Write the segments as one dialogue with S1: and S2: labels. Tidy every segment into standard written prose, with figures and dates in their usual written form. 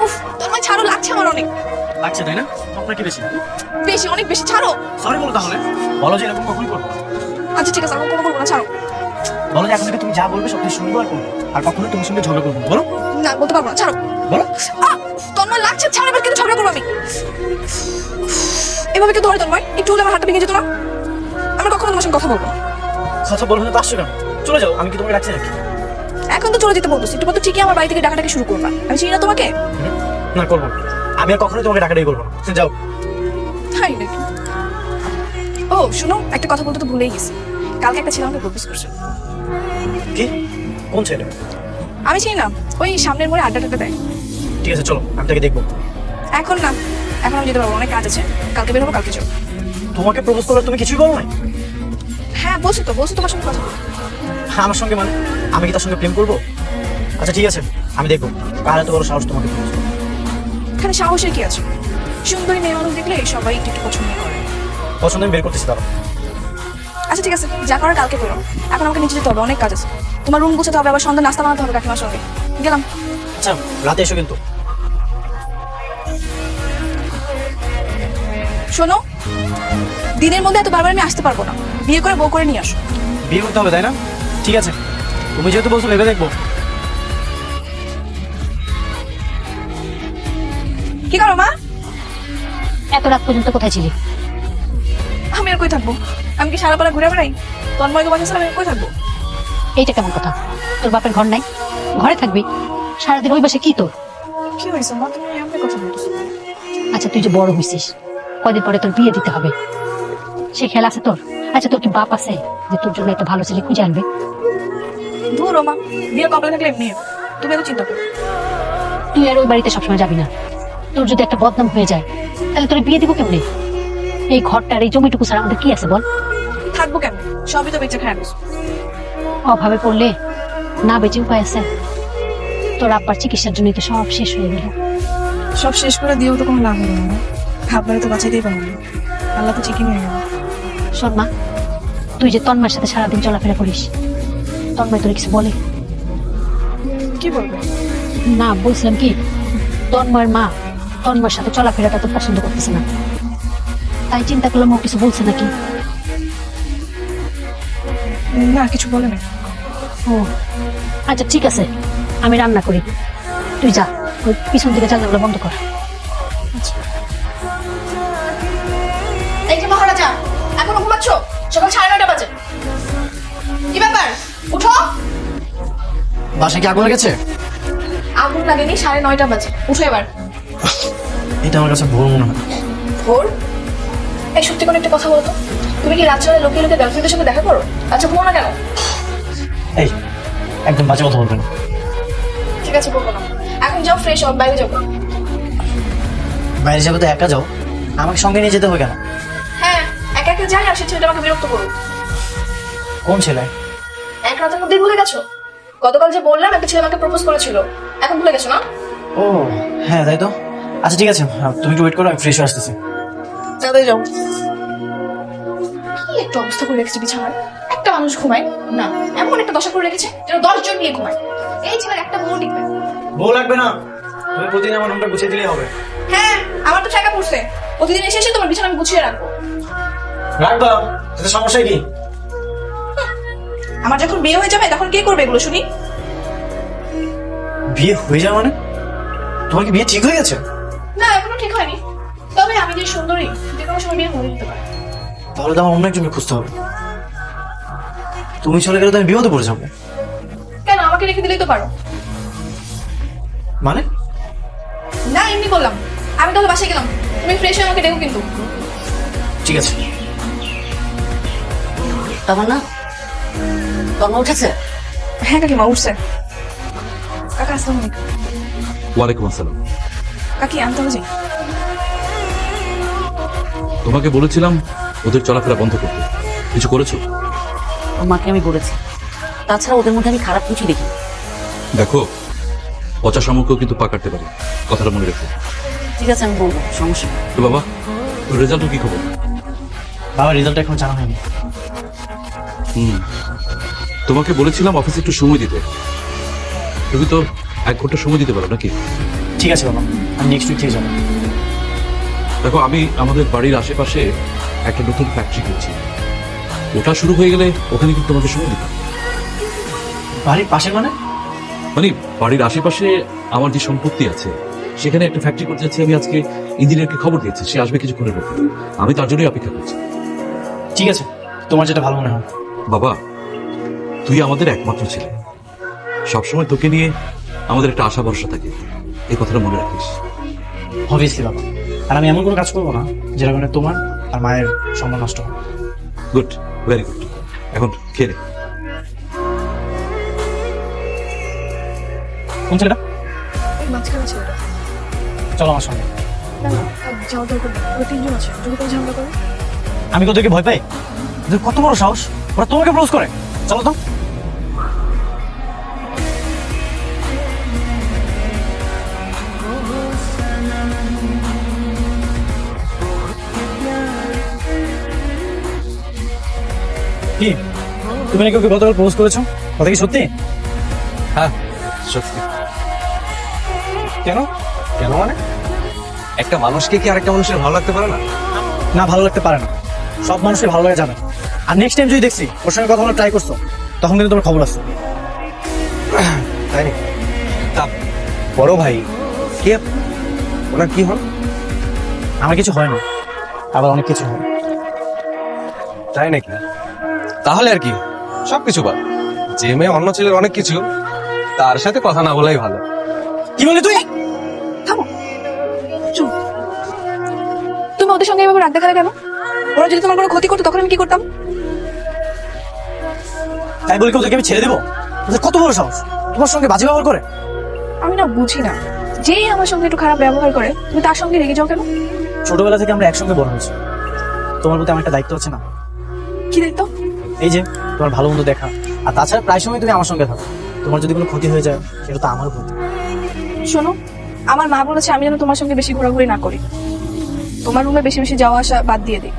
S1: উফ তোমায় ছাড়ো, লাগছে আমার অনেক।
S2: লাগছে তাই না? আপনার কি বেশি?
S1: বেশি, অনেক বেশি, ছাড়ো।
S2: সরি বলো তাহলে, বলো যে এরকম কখনোই করবো না।
S1: আচ্ছা ঠিক আছে, আমি কোনো করবো না, ছাড়ো।
S2: বলো যে এখন থেকে তুমি যা বলবে সব কিছু শুনবো আর করবো, আর কখনো তোমার সঙ্গে ঝগড়া করবো না। বলো।
S1: না বলতে পারবো না, ছাড়ো।
S2: বলো।
S1: তন্ময় লাগছে, ছাড়ো, এবার কিন্তু ঝগড়া করবো আমি। এভাবে কি ধরে তন্ময়? একটু হলে আমার হাতটা ভেঙে যেত না। আমি কখনো তোমার সঙ্গে কথা বলবো না।
S2: কথা বলবো না তো আসছো কেন? চলে যাও, আমি কি তোমাকে রাখছি নাকি?
S1: এখন তো চলে যেতে বলতেছি, একটু পর তো ঠিকই আমার বাড়ি থেকে ডাকাটাকি শুরু করবা। আমি চিনি না তোমাকে।
S2: না করবো না। আমি আর কখনোই তোমাকে ডাকাডাকি করবো না। যাও।
S1: হাই নাকি? ও শোনো, একটা কথা বলতে তো ভুলেই গেছি। কালকে একটা ছেলে আমাকে প্রপোজ করছে।
S2: কি? কোন ছেলে?
S1: আমি চিনি না, ওই সামনের মোড়ে আড্ডা টাড্ডা দেয়।
S2: ঠিক আছে চলো, আমি তাকে দেখবো।
S1: এখন না, এখন আমি যেতে পারবো, অনেক কাজ আছে। কালকে বের হবো, কালকে চলো।
S2: তোমাকে প্রপোজ করলে তুমি কিছুই বলো নাই?
S1: হ্যাঁ বলছি তো, বলছি তোমার সঙ্গে কথা বলবো।
S2: হ্যাঁ আমার সঙ্গে মানে? আমি কি তার সঙ্গে প্রেম করবো? আচ্ছা ঠিক আছে, আমি দেখবো কার এত বড় সাহস তোমাকে প্রপোজ করবে।
S1: এখানে সাহসের কি আছে? সুন্দরী মেয়ে মানুষ দেখলে সবাই একটু একটু পছন্দ করে।
S2: পছন্দ আমি বের করতেছি দাঁড়া।
S1: আচ্ছা ঠিক আছে, যা করার কালকে করো। এখন আমাকে নিচে যেতে হবে, অনেক কাজ আছে। তোমার রুম গুছাতে হবে, আবার সন্ধ্যা নাস্তা বানাতে হবে কাকিমার সঙ্গে। গেলাম।
S2: আচ্ছা রাতে এসো কিন্তু।
S1: শোনো, দিনের মধ্যে এত বারবার আমি আসতে পারবো না। বিয়ে করে বউ করে নিয়ে আসো।
S2: বিয়ে করতে হবে তাই না? ঠিক আছে, তুমি যেহেতু বলছো ভেবে দেখবো।
S1: কি করো মা?
S3: এত রাত পর্যন্ত কোথায় ছিলি?
S1: আমি আর কই থাকবো? আমি কি সারা পাড়া ঘুরে বেড়াই? তন্ময়কে বাসা ছাড়া আমি কই থাকবো?
S3: এইটা কেমন কথা? তোর বাপের ঘর নাই, ঘরে থাকবি সারাদিন, ওই বাসে কি তোর?
S1: কি হয়েছে মা, তুমি এমনি কথা বলতেছো?
S3: আচ্ছা তুই যে বড় হইছিস, কদিন পরে তোর বিয়ে দিতে হবে, সে খেয়াল আছে তোর? আচ্ছা তোর কি বাপ আছে যে তোর জন্য একটা ভালো ছেলে খুঁজে আনবে?
S1: ধুর মা, বিয়ে কপালে থাকলে এমনি হবে। তুমি এত চিন্তা করো।
S3: তুই আর ওই বাড়িতে সবসময় যাবি না। তোর যদি একটা বদনাম হয়ে যায় তাহলে তোর বিয়ে দিব কেমনে? এই ঘরটার এই জমিটুকু ছাড়া আমাদের কি আছে বল?
S1: থাকবো কেন? সবই তো বেঁচে খায় গেছো।
S3: অভাবে পড়লে না বেঁচে উপায় আছে? তোর আব্বার চিকিৎসার জন্যই তো সব শেষ হয়ে গেল।
S1: সব শেষ করে দিয়েও তো কোনো লাভ হলো না। ভাববারে তো বাঁচাইতেই পারবো না। আল্লাহ তো ঠিকই নিয়ে গেল।
S3: শোন মা, তুই যে তন্ময়ের সাথে সারাদিন চলাফেরা করিস, তন্ময় তোর কিছু বলে?
S1: কি বলবে?
S3: না বলছিলাম কি, তন্ময়ের মা তন্ময়ের সাথে চলাফেরাটা তো পছন্দ করতেছে না, তাই চিন্তা করলাম ও কিছু বলছে নাকি।
S1: না কিছু বলে না।
S3: ও আচ্ছা ঠিক আছে, আমি রান্না করি, তুই যা ওই পিছন দিকে জানলাগুলো বন্ধ কর।
S1: এই যে মহারাজা, এখনো ঘুমাচ্ছ? সকাল 9:30 বাজে। কি ব্যাপার, উঠো।
S2: বাসায় কি আগুন লেগেছে?
S1: আগুন লাগেনি, 9:30 বাজে। উঠো এবার।
S2: এটা আমার কাছে ভুল মনে হয়।
S1: ভোর? এই সত্যি করে একটা কথা বলো তো, তুমি কি রাত্রে লোকে লোকে গার্লফ্রেন্ডের সঙ্গে দেখা করো? আচ্ছা ঘুমো না কেন?
S2: এই একদম বাজে কথা বলবেন।
S1: ঠিক আছে বলবো না। এখন যাও, ফ্রেশ হও, বাইরে যাবো।
S2: বাইরে যাবে তো একা যাও, আমাকে সঙ্গে নিয়ে যেতে হবে কেন?
S1: হ্যাঁ, একা একা যাই আর সে ছেলেটা আমাকে বিরক্ত করুক।
S2: কোন ছেলে?
S1: এক রাতের মধ্যেই ভুলে গেছো? গতকাল যে বললাম একটা ছেলে আমাকে প্রপোজ করেছিল, এখন ভুলে গেছো না?
S2: ও হ্যাঁ তাই তো। আচ্ছা ঠিক আছে, তুমি একটু ওয়েট করো, আমি ফ্রেশ হয়ে আসতেছি।
S1: তাড়াতাড়ি যাও। কি একটা অবস্থা করে রেখেছে বিছানায়। একটা মানুষ ঘুমায় না, এমন একটা দশা করে রেখেছে যেন 10 জন নিয়ে ঘুমায়। এই ছেলের একটা বউ টিকবে।
S2: বউ লাগবে না, তুমি প্রতিদিন আমার রুমটা গুছিয়ে দিলেই হবে।
S1: হ্যাঁ, আমার তো টাকা পড়ছে। প্রতিদিন এসে এসে তোমার বিছানা আমি গুছিয়ে রাখবো।
S2: রাখবা, তাতে সমস্যা কি?
S1: আমার যখন বিয়ে হয়ে যাবে তখন কে করবে এগুলো শুনি?
S2: বিয়ে হয়ে যাওয়া মানে? তোমার কি বিয়ে ঠিক হয়ে গেছে?
S1: না এখনো ঠিক হয়নি, তবে আমি যে সুন্দরী, যে কোনো সময় বিয়ে হয়ে যেতে পারে।
S2: তাহলে তো আমার অন্য একজনকে খুঁজতে হবে। তুমি চলে গেলে তো আমি বিপদে পড়ে যাবো।
S1: কেন, আমাকে রেখে দিলেই তো পারো।
S2: মানে?
S1: না এমনি বললাম। আমি তাহলে বাসায় গেলাম, তুমি ফ্রেশ হয়ে আমাকে ডেকো কিন্তু।
S2: ঠিক আছে।
S3: তখন না তন্ময় উঠেছে?
S1: হ্যাঁ কাকিমা উঠছে। কাকা আসসালামু আলাইকুম।
S4: ওয়ালাইকুম আসসালাম।
S1: কাকি আনতে হবে যাই।
S4: তোমাকে বলেছিলাম ওদের চলাফেরা বন্ধ করতে, কিছু করেছো?
S5: ওর মাকে আমি বলেছি, তাছাড়া ওদের মধ্যে আমি খারাপ কিছু দেখি।
S4: দেখো, পচা শামুকও কিন্তু পা কাটতে পারে, কথাটা মনে রেখো।
S5: ঠিক আছে আমি বলবো, সমস্যা নেই।
S4: তো বাবা, তোর রেজাল্টের কি খবর?
S2: বাবা রেজাল্ট এখন জানা হয়নি।
S4: তোমাকে বলেছিলাম অফিসে একটু সময় দিতে, তুমি তো 1 ঘন্টা সময় দিতে পারো নাকি?
S2: ঠিক আছে বাবা, আমি নেক্সট উইক থেকে যাবো।
S4: দেখো, আমি আমাদের বাড়ির আশেপাশে একটা নতুন ফ্যাক্টরি করছি। ওটা শুরু হয়ে গেলে ওখানে কিন্তু তোমাকে সময় দিতাম।
S2: বাড়ির পাশে মানে?
S4: মানে বাড়ির আশেপাশে আমার যে সম্পত্তি আছে সেখানে একটা ফ্যাক্টরি করতে যাচ্ছি। আমি আজকে ইঞ্জিনিয়ারকে খবর দিয়েছি, সে আসবে কিছুক্ষণের মধ্যে। আমি তার জন্যই অপেক্ষা করছি।
S2: ঠিক আছে, তোমার যেটা ভালো মনে হয়।
S4: বাবা, তুই আমাদের একমাত্র ছেলে, সবসময় তোকে নিয়ে আমাদের একটা আশা ভরসা থাকে, এই কথাটা মনে রাখিস।
S2: অবভিয়াসলি বাবা, আর আমি এমন কোনো কাজ করবো না যেটা কারণে তোমার আর মায়ের সম্মান নষ্ট হবে।
S4: Good, very good. এখন খেয়ে নে।
S2: কোন ছেলেটা?
S1: ওই মাঝখানে ছেলেটা।
S2: চলো আমার সঙ্গে।
S1: না না, যাওয়া দরকার নেই। ওরা তিনজন আছে, যদি কোনো ঝামেলা করে।
S2: আমি তোদেরকে ভয় পাই? ওদের কত বড় সাহস, ওরা তোমাকে প্রপোজ করে। চলো তো। কি তুমি নাকি ওকে গতকাল প্রপোজ করেছো? কথা কি সত্যি?
S6: হ্যাঁ সত্যি। কেন কেন মানে একটা মানুষকে কি আরেকটা মানুষের ভালো লাগতে পারে না?
S2: না, ভালো লাগতে পারে না। সব মানুষের ভালো লাগে যাবে। আর নেক্সট টাইম যদি দেখছি ওর সঙ্গে কথা বলার ট্রাই করছো, তখন কিন্তু তোমার খবর আছে।
S6: তাই নাকি? তা বড় ভাই কে আপনি? ওনার কি হন?
S2: আমার কিছু হয় না, আবার অনেক কিছু হয়।
S6: তাই নাকি? তাহলে আর কি, সবকিছু বাদ। যে মেয়ে অন্য ছেলের অনেক কিছু, তার সাথে কথা না বলাই ভালো।
S2: কি বলি তুই?
S1: থামো, চুপ। তুমি ওদের সঙ্গে এভাবে রাগ দেখালে কেন? ওরা যদি তোমার কোনো ক্ষতি করতো তখন আমি কি করতাম?
S2: তাই বলি কি ওদেরকে আমি ছেড়ে দেবো? ওদের কত বড় সাহস, তোমার সঙ্গে বাজে ব্যবহার করে।
S1: আমি না বুঝি না, যেই আমার সঙ্গে একটু খারাপ ব্যবহার করে তুমি তার সঙ্গে রেগে যাও কেন?
S2: ছোটবেলা থেকে আমরা একসঙ্গে বড় হয়েছি, তোমার প্রতি আমার একটা দায়িত্ব আছে না?
S1: কি দায়িত্ব?
S2: এই যে তোমার ভালো মন্দ দেখা, আর তাছাড়া প্রায় সময় তুমি আমার সঙ্গে থাকো। তোমার যদি কোনো ক্ষতি হয়ে যায় সেটা তো আমারও ক্ষতি।
S1: শোনো, আমার মা বলেছে আমি যেন তোমার সঙ্গে বেশি ঘোরাঘুরি না করি, তোমার রুমে বেশি বেশি যাওয়া আসা বাদ দিয়ে দিই।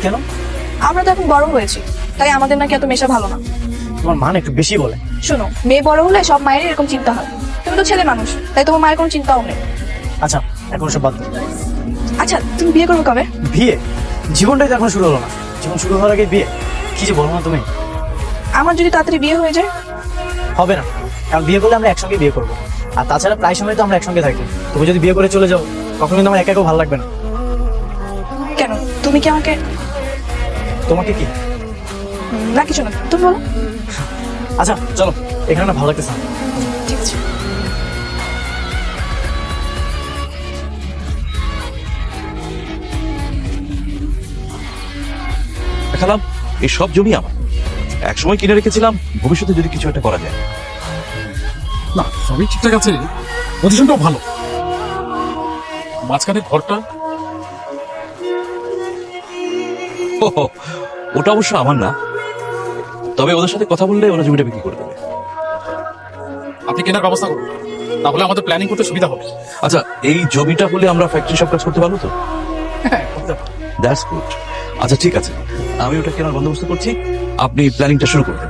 S2: কেন?
S1: আমরা তো এখন বড় হয়েছি, তাই আমাদের নাকি এত মেশা ভালো না।
S2: তোমার মান একটু বেশি বলে।
S1: শোনো, মেয়ে বড় হলে সব মায়ের এরকম চিন্তা হয়। তুমি তো ছেলে মানুষ, তাই তোমার মায়ের কোনো চিন্তাও নেই।
S2: আচ্ছা, এখন সব বাদ দাও।
S1: আচ্ছা, তুমি বিয়ে করবে কবে?
S2: বিয়ে? জীবনটাই তো এখন শুরু হলো না, জীবন শুরু হওয়ার আগে বিয়ে? কি যে বলো না তুমি।
S1: আমার যদি তাড়াতাড়ি বিয়ে হয়ে যায়?
S2: হবে না, কারণ বিয়ে করলে আমরা একসঙ্গে বিয়ে করবো। আর তাছাড়া প্রায় সময় তো আমরা একসঙ্গে থাকি। তুমি যদি বিয়ে করে চলে যাও তখন কিন্তু আমার একা একাও ভালো লাগবে না।
S1: কেন, তুমি কি আমাকে?
S2: তোমাকে কি?
S1: না কিছু না, তুমি বলো।
S2: আচ্ছা চলো, এখানে না ভালো লাগতেছে না।
S1: ঠিক আছে।
S4: দেখালাম, এই সব জমি আমার, একসময় কিনে রেখেছিলাম, ভবিষ্যতে যদি কিছু একটা করা যায়।
S7: না সবই ঠিকঠাক আছে, পজিশনটাও ভালো। মাঝখানে ঘরটা
S4: ওহো, ওটা অবশ্য আমার না, তবে ওদের সাথে কথা বললে ওরা জমিটা বিক্রি করে দেবে।
S7: আপনি কেনার ব্যবস্থা করুন, তাহলে আমাদের প্ল্যানিং করতে সুবিধা হবে।
S4: আচ্ছা, এই জমিটা হলে আমরা ফ্যাক্টরি সব কাজ করতে পারবো তো?
S7: হ্যাঁ করতে পারেন।
S4: That's good. আচ্ছা ঠিক আছে, আমি ওটা কেনার বন্দোবস্ত করছি, আপনি প্ল্যানিংটা শুরু করবেন।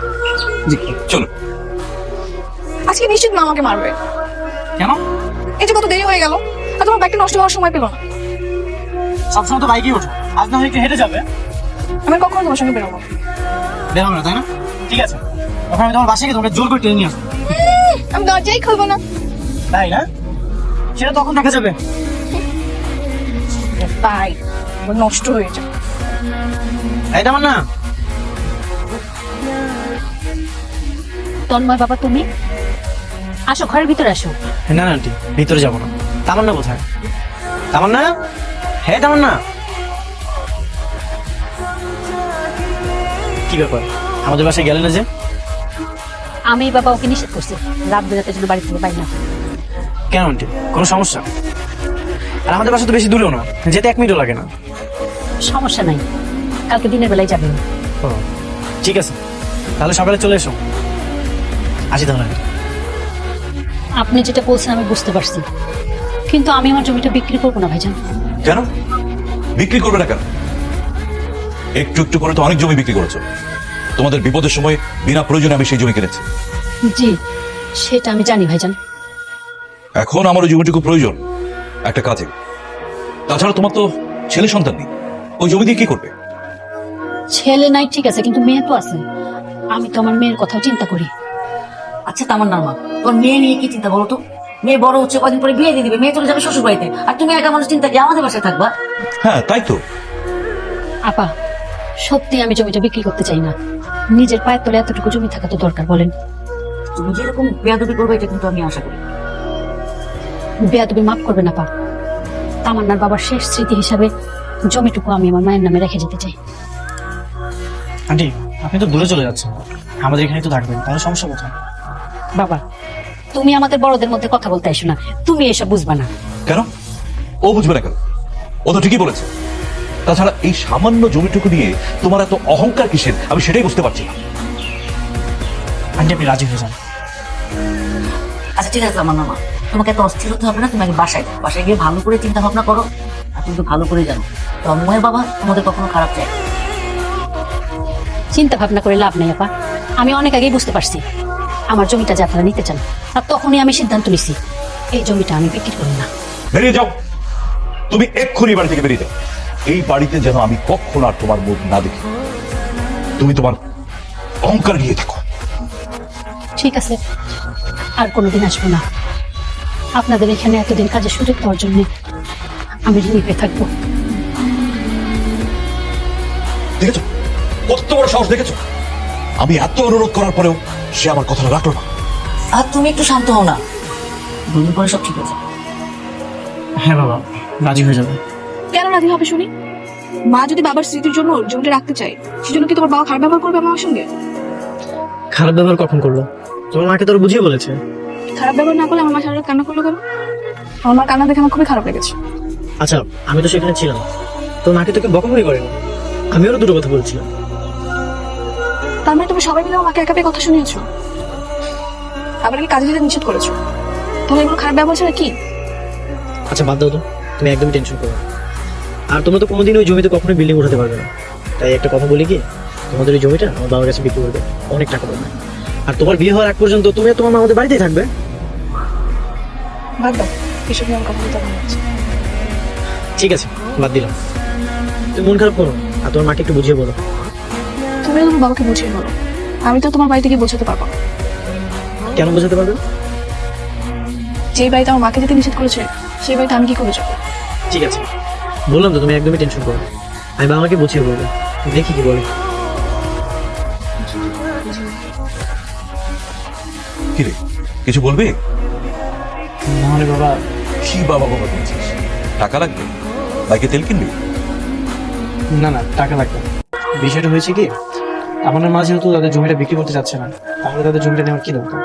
S4: জি চলুন।
S1: আজকে নিশ্চিত মা আমাকে মারবে।
S2: কেন?
S1: এই যে কত দেরি হয়ে গেল, আর তোমার ব্যাগটা নষ্ট হওয়ার সময় পেল না।
S2: সবসময় তো বাইকেই ওঠো, আজ না হয় একটু হেঁটে যাবে।
S1: আমি কখনো তোমার সঙ্গে বেরোবো না।
S2: বেরোবে না তাই না? ঠিক আছে, তখন আমি তোমার বাসায় গিয়ে তোমাকে জোর করে টেনে নিয়ে আসবো।
S1: আমি দরজাই খুলবো না।
S2: তাই না? সেটা তখন দেখা যাবে।
S1: তাই নষ্ট হয়ে যায়।
S2: এই তেমন না।
S3: তন্ময় বাবা, তুমি আসো, ঘরের ভিতরে আসো।
S2: না না আন্টি, ভিতরে যাবো না। তামান্না কোথায়? তামান্না, হ্যাঁ তামান্না। কি ব্যাপার, আমাদের বাসায় গেলে না যে?
S3: আমি বাবা ওকে নিষেধ করছি রাত বেরাতে জন্য বাড়ি থেকে বাইরে না।
S2: কেন আন্টি, কোনো সমস্যা? আর আমাদের বাসা তো বেশি দূরেও না, যেতে 1 মিনিটও লাগে না।
S3: সমস্যা নাই, কালকে দিনের বেলায় যাবেন।
S2: ও ঠিক আছে, তাহলে সকালে চলে এসো। আসি তাহলে আন্টি।
S3: আপনি যেটা বলছেন আমি বুঝতে পারছি, কিন্তু আমি আমার জমিটা বিক্রি করবো না ভাইজান।
S4: কেন বিক্রি করবে না কেন? একটু একটু করে তো অনেক জমি বিক্রি করেছো। তোমাদের বিপদের সময় বিনা প্রয়োজনে আমি সেই জমি কিনেছি।
S3: জি, সেটা আমি জানি ভাইজান।
S4: এখন আমার ওই জমিটুকু প্রয়োজন একটা কাজে। তাছাড়া তোমার তো ছেলে সন্তান নেই, ওই জমি দিয়ে কি করবে?
S3: ছেলে নাই ঠিক আছে, কিন্তু মেয়ে তো আছে। আমি তো আমার মেয়ের কথাও চিন্তা করি।
S5: আচ্ছা তামান্নার মা, তোর মেয়ে নিয়ে কি চিন্তা বলো তো? মেয়ে বড় হচ্ছে, কদিন পরে বিয়ে দিয়ে দিবে, মেয়ে চলে যাবে শ্বশুর বাড়িতে, আর তুমি একা মানুষ চিন্তা কি আমাদের বাসায় থাকবা?
S4: হ্যাঁ তাই তো।
S3: আপা, সত্যি আমি জমিটা বিক্রি করতে চাই না। নিজের পায়ের তলে এতটুকু জমি থাকা তো দরকার, বলেন?
S5: তুমি যেরকম বেয়াদবি করবে এটা কিন্তু আমি আশা করি।
S3: বেয়াদবি মাফ করবে না পা। তামান্নার বাবার শেষ স্মৃতি হিসাবে জমিটুকু আমি আমার মায়ের নামে রেখে যেতে চাই।
S2: আন্টি, আপনি তো দূরে চলে যাচ্ছেন, আমাদের এখানে তো থাকবেন, তাহলে সমস্যা কোথায়?
S3: বাবা, তুমি আমাদের বড়দের মধ্যে কথা বলতে এসো না, তুমি এসব বুঝবা না।
S4: কেন? ও বুঝবে না কেন? ও তো ঠিকই বলেছে। তাছাড়া এই সামান্য জমিটুকু নিয়ে তোমার এত অহংকার কিসের, আমি সেটাই বুঝতে পারছি না।
S2: আন্টি, আপনি রাজি হয়ে যান।
S5: আচ্ছা ঠিক আছে তামান্নার মা, তোমাকে এত অস্থির হতে হবে না। তুমি আগে বাসায় গিয়ে ভালো করে চিন্তা ভাবনা করো। আর তুমি তো ভালো করে জানো তন্ময় বাবা তোমাদের কখনো খারাপ চায় না।
S3: চিন্তা ভাবনা করে লাভ নেই আপা, আমি অনেক আগেই বুঝতে পারছি আমার জমিটা যে আপনারা নিতে চান, আর তখনই আমি সিদ্ধান্ত নিছি এই জমিটা আমি বিক্রি করি না।
S4: বেরিয়ে যাও, তুমি এক্ষুনি বাড়ি থেকে বেরিয়ে যাও। এই বাড়িতে যেন আমি কখনো আর তোমার মুখ না দেখি। তুমি তোমার অহংকার নিয়ে থাকো।
S3: ঠিক আছে, আর কোনোদিন আসবো না। আপনাদের এখানে এতদিন কাজে সুযোগ দেওয়ার জন্য আমি ঋণী হয়ে থাকবো।
S4: দেখেছো কত বড় সাহস, দেখেছো? আমি এত অনুরোধ করার পরেও সে আমার কথাটা রাখলো না।
S5: আর তুমি একটু শান্ত হও না, দুদিন পরে সব ঠিক হয়ে যাবে।
S2: হ্যাঁ বাবা, রাজি হয়ে যাবে।
S1: কেন রাজি হবে শুনি? মা যদি বাবার স্মৃতির জন্য জমিটা রাখতে চায়, সেজন্য কি তোমার বাবা খারাপ ব্যবহার করবে আমার সঙ্গে?
S2: খারাপ ব্যবহার কখন করলো? তোমার মাকে তোর বুঝিয়ে বলেছে।
S1: খারাপ ব্যবহার না করলে আমার মা সারা রাত কান্না করলো কেন? আমার মা কান্না দেখে আমার খুবই খারাপ লেগেছে।
S2: আচ্ছা, আমি তো সেখানে ছিলাম, তোর মাকে তোকে বকাবকি করেনি, আমি ওরও দুটো কথা বলছিলাম।
S1: তার মানে তুমি সবাই মিলে আমাকে একা পেয়ে কথা শুনিয়েছো, আবার নাকি কাজে যেতে নিষেধ করেছো। তাহলে এগুলো খারাপ ব্যবহার ছাড়া কি?
S2: আচ্ছা বাদ দাও তো, তুমি একদমই টেনশন করো না। আর তোমরা তো কোনোদিন ওই জমিতে কখনোই বিল্ডিং উঠাতে পারবে না, তাই একটা কথা বলি কি, তোমাদের ওই জমিটা আমার বাবার কাছে বিক্রি করবে, অনেক টাকা পাবে। আর তোমার বিয়ে হওয়ার আগ পর্যন্ত তুমি আর তোমার মা আমাদের বাড়িতেই থাকবে।
S1: বাদ দাও, এসব নিয়ে আমার কথা বলতে ভালো লাগছে।
S2: ঠিক আছে, বাদ দিলাম। তুমি মন খারাপ করো, আর তোমার মাকে একটু বুঝিয়ে বলো।
S1: তুমি তোমার বাবাকে বুঝিয়ে বলো, আমি তো তোমার বাড়িতে গিয়ে বোঝাতে পারবো না।
S2: কেন বোঝাতে পারবে?
S1: যেই বাড়িতে আমার মাকে যেতে নিষেধ করেছে, সেই বাড়িতে আমি কি করে যাবো?
S2: ঠিক আছে, বললাম তো তুমি একদমই টেনশন করো, আমি বাবাকে বুঝিয়ে বলবো, দেখি কি বলে।
S4: কিরে, কিছু বলবে?
S2: নাহলে বাবা।
S4: কি বাবা বাবা বলছিস? টাকা লাগবে? বাইকে তেল কিনবি?
S2: না না, টাকা লাগবে না। বিষয়টা হয়েছে কি, আমাদের মা যেহেতু তাদের জমিটা বিক্রি করতে চাচ্ছে না, তাহলে তাদের জমিটা নেওয়ার কি দরকার?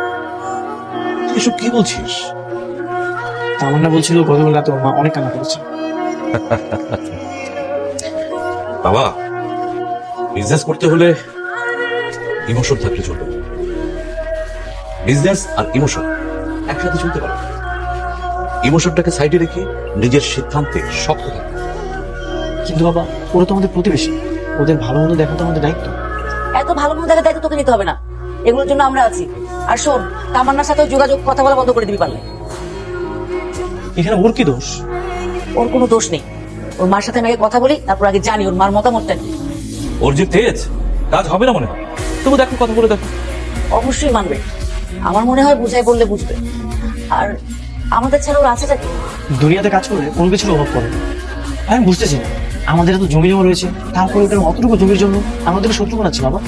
S4: এসব কি বলছিস?
S2: তামান্না বলছিল গতকাল রাতে ওর মা অনেক কান্না করেছে।
S4: বাবা, বিজনেস করতে হলে ইমোশন থাকলে চলবে। বিজনেস আর ইমোশন একসাথে চলতে পারে। ইমোশনটাকে সাইডে রেখে নিজের সিদ্ধান্তে শক্ত থাকবে।
S2: কিন্তু বাবা, ওরা তো আমাদের প্রতিবেশী, ওদের ভালো মন্দ দেখা তো আমাদের দায়িত্ব।
S5: এত ভালো মনে দেখা দায়িত্ব তোকে নিতে হবে না, এগুলোর জন্য আমরা আছি। আর শোন, তামান্নার সাথে যোগাযোগ কথা বলা বন্ধ করে দিবি পারলে।
S2: এখানে ওর কি দোষ?
S5: ওর কোনো দোষ নেই। ওর মার সাথে আমি আগে কথা বলি, তারপর আগে জানি ওর মার মতামতটা কি।
S4: ওর যে তেজ, কাজ হবে না মনে হয়। তবু দেখো, কথা বলে দেখো।
S5: অবশ্যই মানবে, আমার মনে হয় বুঝাই বললে বুঝবে। আর আমাদের ছাড়া ওর আছেটা কি?
S2: দুনিয়াতে কাজ করলে কোনো কিছুর অভাব পড়ে না। আমি বুঝতেছি না, আমাদের তো জমি জমা রয়েছে, তারপরে ওটা অতটুকু জমির জন্য আমাদের শত্রু বানাচ্ছে বাবা।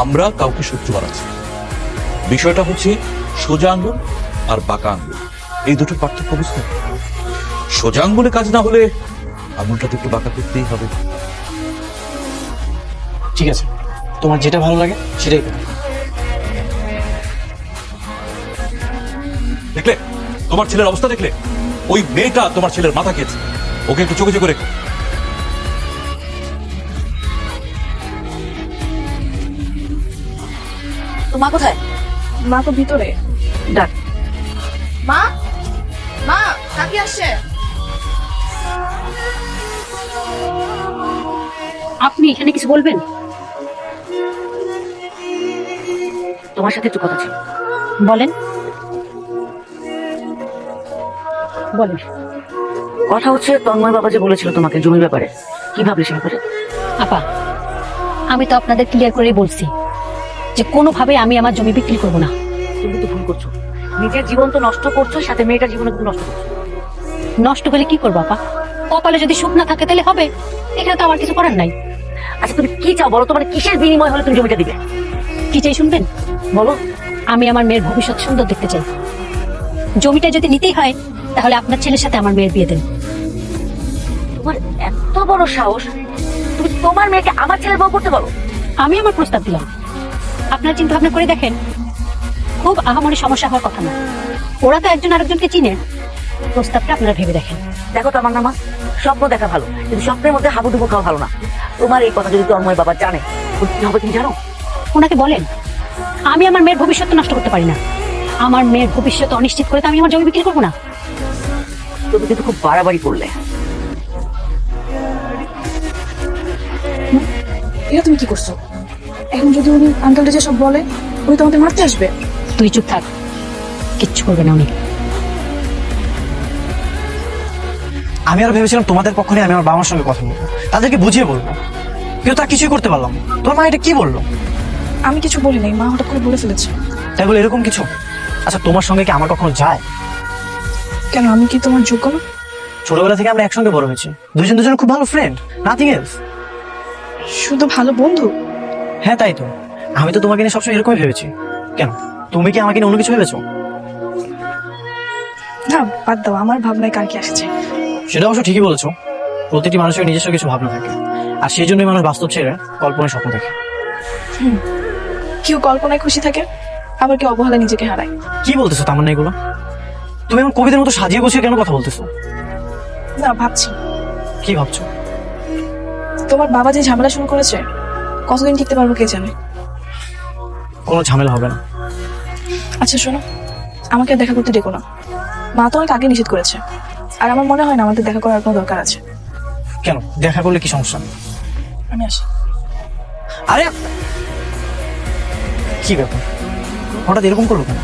S4: আমরা কাউকে শত্রু বানাচ্ছি। বিষয়টা হচ্ছে সোজা আঙ্গুল আর বাঁকা আঙ্গুল, এই দুটোর পার্থক্য বুঝতে হবে। সোজা আঙ্গুলে কাজ না হলে আঙুলটা তো একটু বাঁকা করতেই হবে।
S2: ঠিক আছে, তোমার যেটা ভালো লাগে সেটাই করো।
S4: দেখলে তোমার ছেলের অবস্থা, দেখলে ওই মেয়েটা তোমার ছেলের মাথা খেয়েছে। ওকে একটু চোখে চোখে রেখো।
S5: তো মা কোথায়?
S1: মা তো ভিতরে।
S5: ডাক।
S1: মা, মা, কাকি আসছে।
S3: আপনি এখানে কিছু বলবেন?
S5: তোমার সাথে একটু কথা ছিল।
S3: বলেন। বলেন।
S5: কথা হচ্ছে তন্ময় বাবা যে বলেছিল তোমাকে জমির ব্যাপারে, কি ভাবলে সে ব্যাপারে?
S3: আপা, আমি তো আপনাদের ক্লিয়ার করেই বলছি যে কোনোভাবে আমি আমার জমি বিক্রি করব না।
S5: তুমি তো ভুল করছো, নিজের জীবন তো নষ্ট করছো, সাথে মেয়েটার জীবনে তুমি নষ্ট করছো।
S3: নষ্ট হলে কি করবো আপা? কপালে যদি সুখ না থাকে তাহলে হবে, এখানে তো আমার কিছু করার নাই।
S5: আচ্ছা তুমি কি চাও বলো, তোমার কিসের বিনিময় হলে তুমি জমিটা দিবে?
S3: কি চাই শুনবেন?
S5: বলো।
S3: আমি আমার মেয়ের ভবিষ্যৎ সুন্দর দেখতে চাই। জমিটা যদি নিতেই হয় তাহলে আপনার ছেলের সাথে আমার মেয়ের বিয়ে দেন।
S5: তোমার এত বড় সাহস, তুমি তোমার মেয়েকে আমার ছেলের বউ করতে বলো?
S3: আমি আমার প্রস্তাব দিলাম, আপনারা চিন্তা ভাবনা করে দেখেন। খুব আহামরি সমস্যা হওয়ার কথা না, ওরা তো একজন আরেকজনকে চিনে। প্রস্তাবটা আপনারা ভেবে দেখেন।
S5: দেখো তো আমার নামা, স্বপ্ন দেখা ভালো, কিন্তু স্বপ্নের মধ্যে হাবুডুবু খাওয়া ভালো না। তোমার এই কথা যদি তন্ময় বাবা জানে, ওর কি হবে তুমি জানো?
S3: ওনাকে বলেন আমি আমার মেয়ের ভবিষ্যৎ নষ্ট করতে পারি না। আমার মেয়ের ভবিষ্যৎ অনিশ্চিত করে তো আমি আমার জমি বিক্রি করবো না।
S5: তুমি কিন্তু খুব বাড়াবাড়ি করলে।
S1: এটা তুমি কি করছো? এখন যদি উনি আঙ্কেলটা যেসব বলে, উনি তো আমাদের মারতে আসবে।
S3: তুই চুপ থাক, কিচ্ছু করবে না উনি।
S2: আমি আর ভেবেছিলাম তোমাদের পক্ষ নিয়ে আমি আমার বাবার সঙ্গে কথা বলবো, তাদেরকে বুঝিয়ে বলবো, কিন্তু তা কিছুই করতে পারলাম না। তোমার মা এটা কি বললো?
S1: আমি কিছু বলি নাই, মা হঠাৎ করে বলে ফেলেছে।
S2: তাই বলে এরকম কিছু? আচ্ছা, তোমার সঙ্গে কি আমার কখনো যায়?
S1: কেন, আমি কি তোমার যোগ্য না?
S2: ছোটবেলা থেকে আমরা একসঙ্গে বড় হয়েছি, দুজন খুব ভালো ফ্রেন্ড, নাথিং এলস।
S1: শুধু ভালো বন্ধু?
S2: হ্যাঁ তাই তো, আমি তো তোমাকে নিয়ে সবসময় এরকমই ভেবেছি। কেন, তুমি কি আমাকে নিয়ে অন্য কিছু ভেবেছো?
S1: না বাদ দাও, আমার ভাবনায় কার কি আসছে।
S2: সেটা অবশ্য ঠিকই বলেছো, প্রতিটি মানুষের নিজস্ব কিছু ভাবনা থাকে, আর সেই জন্যই মানুষ বাস্তব ছেড়ে কল্পনায় স্বপ্ন দেখে।
S1: কেউ কল্পনায় খুশি থাকে, আবার কেউ অবহেলায় নিজেকে হারায়।
S2: কি বলতেছো তামান্না এগুলো? তুমি এখন কবিতার মতো সাজিয়ে গুছিয়ে কেন কথা বলতেছো?
S1: না, ভাবছি
S2: কি ভাবছো?
S1: তোমার বাবা যে ঝামেলা শুরু করেছে, কতদিন টিকতে পারবো কে জানে।
S2: কোনো ঝামেলা হবে না।
S1: আচ্ছা শোনো, আমাকে আর দেখা করতে ডেকো না, মা তো অনেক আগে নিষেধ করেছে। আর আমার মনে হয় না আমাদের দেখা করার কোনো দরকার আছে।
S2: কেন, দেখা করলে কি সমস্যা?
S1: আমি আসি।
S2: আরে কি ব্যাপার, হঠাৎ এরকম করলো কেন?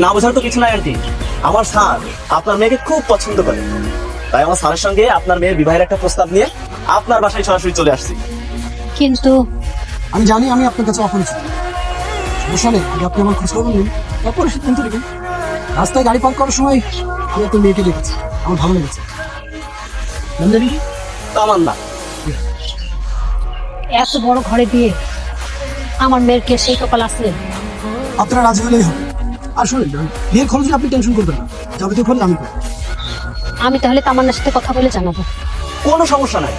S8: না বোঝার তো কিছু নাই আন্টি, আমার স্যার আপনার মেয়েকে খুব পছন্দ করে, তাই আমার স্যারের সঙ্গে আপনার মেয়ের বিবাহের একটা প্রস্তাব নিয়ে আপনার বাসায় সরাসরি চলে আসছি।
S3: কিন্তু
S9: আমি জানি আমি আপনার কাছে অপরিচিত, সমস্যা নেই, আগে আপনি আমার খোঁজ খবর নিন, তারপরে সিদ্ধান্ত নেবেন। রাস্তায় গাড়ি পার্ক করার সময় আমি আপনার মেয়েকে দেখেছি, আমার ভালো লেগেছে। নাম জানি কি?
S8: তামান্না।
S3: এত বড় ঘরে দিয়ে আমার মেয়ের কে সেই কপাল আসলে?
S9: আপনারা রাজি হলেই হবে। আর শোনেন, বিয়ের খরচ আপনি টেনশন করবেন না, যাবতীয় খরচ আমি করবো।
S3: আমি তাহলে তামান্নার সাথে কথা বলে জানাবো।
S8: কোনো সমস্যা নাই,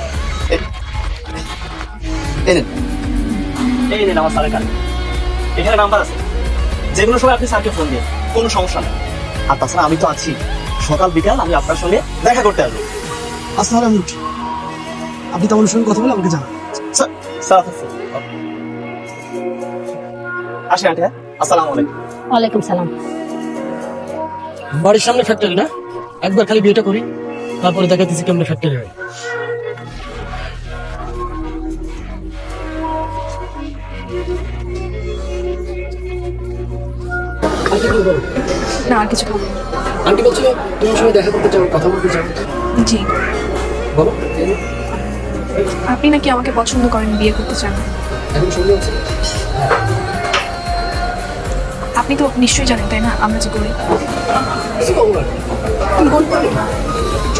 S8: এই নিন আমার স্যারের কাছে, এখানে নাম্বার আছে, যে কোনো সময় আপনি স্যারকে ফোন দিন, কোনো সমস্যা নেই। আর তাছাড়া আমি তো আছি, সকাল বিকাল আমি আপনার সঙ্গে দেখা করতে আসবো।
S9: আজ তাহলে আমি উঠি, আপনি তেমন সঙ্গে কথা বলে আমাকে জানান।
S8: স্যার আসি আন্টি, হ্যাঁ, আসসালামু আলাইকুম।
S3: ওয়ালাইকুম সালাম।
S9: বাড়ির সামনে ফ্যাক্টরি না, একবার খালি বিয়েটা করি, তারপরে দেখা দিচ্ছি কেমন ফ্যাক্টরি হয়।
S1: না, আর কিছু খাবো না।
S9: আন্টি বলছিল তোমার সঙ্গে দেখা করতে চাও, কথা বলতে চাও।
S1: জি,
S9: বলো,
S1: আপনি নাকি আমাকে পছন্দ করেন, বিয়ে করতে চান।
S9: এখন সঙ্গে আছে।
S1: আপনি তো নিশ্চয়ই জানেন তাই না, আমরা যে করি।
S9: কিছু কম না, তুমি গোল করবে।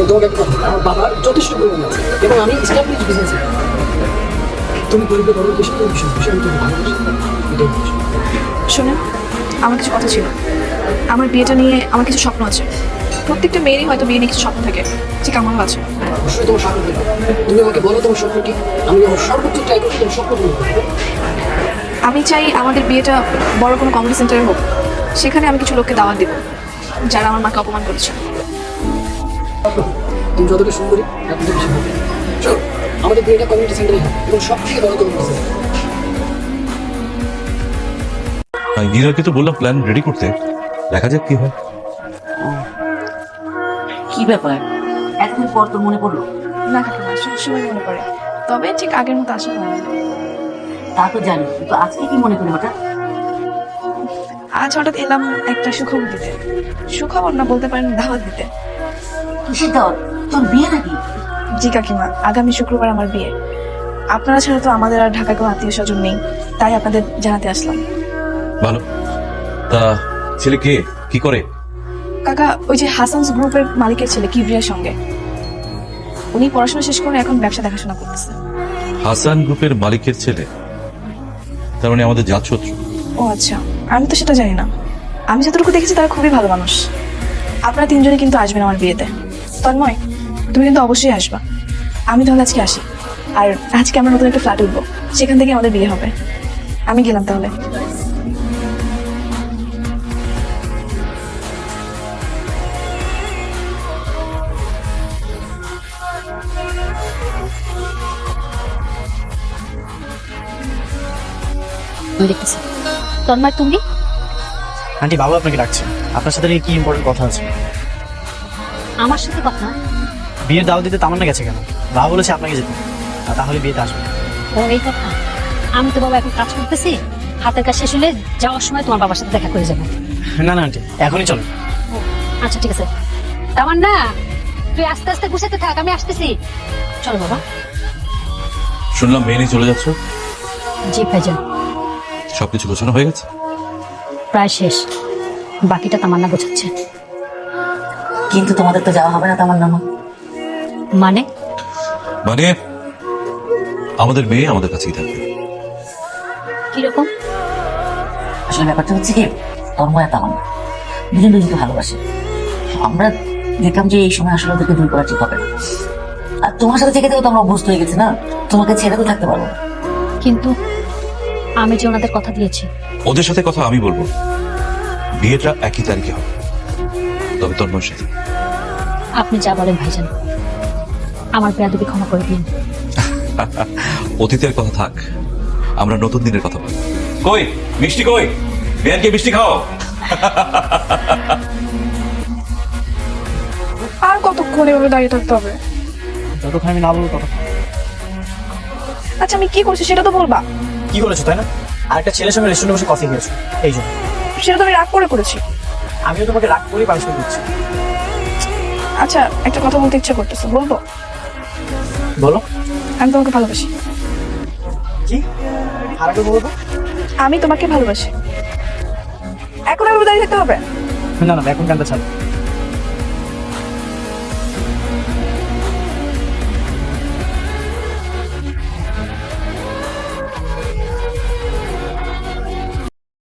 S9: তোমাকে একটা কথা, আমার বাবার যথেষ্ট পরিমাণ আছে এবং আমি এস্টাবলিশ বিজনেস। তুমি গরিবের বড় বেশি করে বিষয় আমি তোমাকে ভালোবাসি, এটাই বলছি।
S1: শোনেন, আমার কিছু কথা ছিল। আমার বিয়েটা নিয়ে আমার কিছু স্বপ্ন আছে। প্রত্যেকটা মেয়েরই হয়তো বিয়ে নিয়ে কিছু স্বপ্ন থাকে, ঠিক আমারও আছে।
S9: অবশ্যই তোমার স্বপ্ন দেবে, তুমি আমাকে বলো তোমার স্বপ্ন কি, আমি আমার সর্বোচ্চ ট্রাই করছি তোমার স্বপ্ন পূরণ করবো।
S1: আমি চাই আমাদের বিয়েটা বড় কোনো কমিউনিটি সেন্টারে হোক, সেখানে আমি কিছু লোককে দাওয়াত দেবো যারা আমার মাকে অপমান করেছে।
S9: তুমি যতটা সুন্দরী এতটা বেশি হবে। চলো, আমাদের বিয়েটা কমিউনিটি সেন্টারে হোক এবং সব থেকে বড় কমিউনিটি সেন্টার।
S4: ইন্দিরাকে তো বললাম প্ল্যান রেডি করতে, দেখা যাক কি হয়।
S5: কি ব্যাপার, এতদিন পর তোর মনে পড়লো?
S1: না কাকিমা, সবসময় মনে পড়ে, তবে ঠিক আগের মতো আসা হয় না।
S5: তা তো জানি, কিন্তু আজকে কি মনে করি হঠাৎ?
S1: আজ হঠাৎ এলাম একটা সুখবর দিতে। সুখবর না বলতে পারেন, দাওয়াত দিতে।
S5: কিসের দাওয়াত? তোর বিয়ে নাকি?
S1: জি কাকিমা, আগামী শুক্রবার আমার বিয়ে। আপনারা ছাড়া তো আমাদের আর ঢাকায় কোনো আত্মীয় স্বজন নেই, তাই আপনাদের জানাতে আসলাম।
S4: ভালো। তা ছেলে কে, কি করে?
S1: কাকা, ওই যে হাসানস গ্রুপের মালিকের ছেলে কিবরিয়ার সঙ্গে। উনি পড়াশোনা শেষ করে এখন ব্যবসা দেখাশোনা করতেছে।
S4: হাসান গ্রুপের মালিকের ছেলে? তার মানে আমাদের জাত শত্রু।
S1: ও আচ্ছা, আমি তো সেটা জানি না। আমি যতটুকু দেখেছি তারা খুবই ভালো মানুষ। আপনারা তিনজনে কিন্তু আসবেন আমার বিয়েতে। তন্ময়, তুমি কিন্তু অবশ্যই আসবা। আমি তাহলে আজকে আসি। আর আজকে আমরা নতুন একটা ফ্ল্যাট উঠবো, সেখান থেকে আমাদের বিয়ে হবে। আমি গেলাম তাহলে।
S3: আমি দেখতেছি। তন্ময়, তুমি?
S2: আন্টি, বাবা আপনাকে ডাকছে। আপনার সাথে কি ইম্পর্টেন্ট কথা আছে?
S3: আমার সাথে কথা?
S2: বিয়ের দাওয়াত দিতে তামান্না গেছে কেন? বাবা বলেছে আপনাকে যেতে, আর তাহলে বিয়েতে আসবে।
S3: ও এই কথা। আমি তো বাবা এখন কাজ করতেছি, হাতের কাজ শেষ হলে যাওয়ার সময় তোমার বাবার সাথে দেখা করে যাবো।
S2: না না আন্টি, এখনই চলো।
S3: আচ্ছা ঠিক আছে। তামান্না, তুই আস্তে আস্তে গুছাতে থাক, আমি আসতেছি। চলো বাবা।
S4: শুনলাম মেয়ে নিয়ে চলে যাচ্ছ?
S3: জি ভাইজান,
S4: সবকিছু গোছানো হয়ে গেছে?
S3: প্রায় শেষ, বাকিটা তামান্না গোছাচ্ছে।
S5: কিন্তু তোমাদের তো যাওয়া হবে না তোমার নামা।
S3: মানে?
S4: মানে আমাদের মেয়ে আমাদের কাছেই থাকবে।
S3: কিরকম?
S5: আসলে ব্যাপারটা হচ্ছে কি, তন্ময় আর তামান্না দুজন দুজনকে ভালোবাসে। আমরা দেখলাম যে এই সময় আসলে ওদেরকে দূর করা ঠিক হবে না। আর তোমার সাথে থেকে তো আমরা অভ্যস্ত হয়ে গেছি না, তোমাকে ছেড়ে তো থাকতে পারবো না।
S3: কিন্তু আমি যে ওনাদের কথা দিয়েছি।
S4: ওদের সাথে কথা আমি বলবো, বিয়েটা একই তারিখে হবে, তবে তন্ময়ের সাথে।
S3: আপনি যা বলেন ভাইজান, আমার বেয়াদবি ক্ষমা করে দিন।
S4: অতীতের কথা থাক, আমরা নতুন দিনের কথা বলি। কই মিষ্টি, কই বেয়ানকে মিষ্টি খাও।
S1: আর কতক্ষণ এভাবে দাঁড়িয়ে থাকতে হবে?
S2: যতক্ষণ আমি না বলবো ততক্ষণ।
S1: আচ্ছা, আমি কি করছি সেটা তো বলবা।
S2: কি করেছো তাই না? আর একটা ছেলের সঙ্গে রেস্টুরেন্টে বসে কফি খেয়েছো, এই জন্য।
S1: সেটা তো আমি রাগ করে করেছি।
S2: আমিও তোমাকে রাগ করেই পানিশমেন্ট দিচ্ছি।
S1: আচ্ছা, একটা কথা বলতে ইচ্ছা করতেছে, বলবো?
S2: বলো।
S1: আমি তোমাকে ভালোবাসি।
S2: কি? আর একবার বলো তো।
S1: আমি তোমাকে ভালোবাসি। এখন আর দাঁড়িয়ে থাকতে হবে?
S2: না না, এখন গানটা ছাড়ো।